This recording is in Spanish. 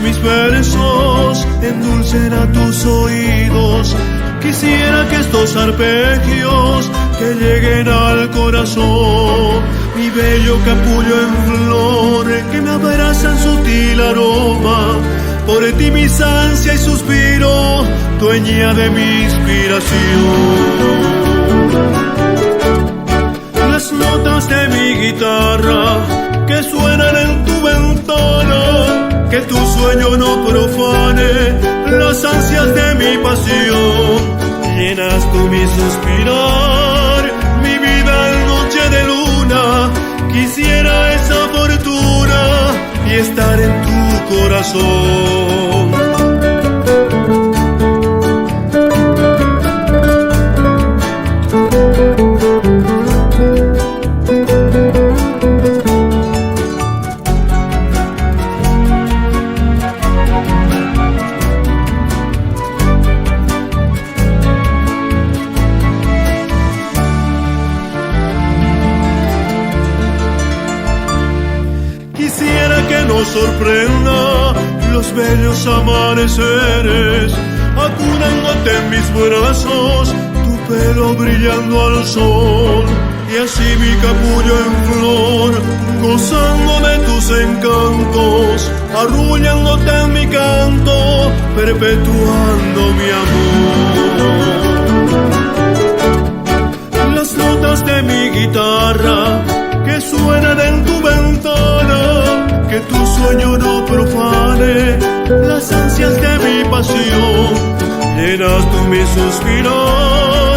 mis versos endulcen a tus oídos. Quisiera que estos arpegios que lleguen al corazón, mi bello capullo en flor, que me abraza en sutil aroma. Por ti mis ansia y suspiro, dueña de mi inspiración. Las notas de mi guitarra que suenan en tu ventana, que tu sueño no profane las ansias de mi pasión. Llenas tú mi suspirar, mi vida en noche de luna. Quisiera esa fortuna y estar en tu corazón. Nos sorprenda los bellos amaneceres, acunándote en mis brazos, tu pelo brillando al sol, y así mi capullo en flor, gozando de tus encantos, arrullándote en mi canto, perpetuando mi amor. Las notas de mi guitarra que suenan en tu ventana, que tu sueño no profane las ansias de mi pasión. Llenas tú mi suspirar,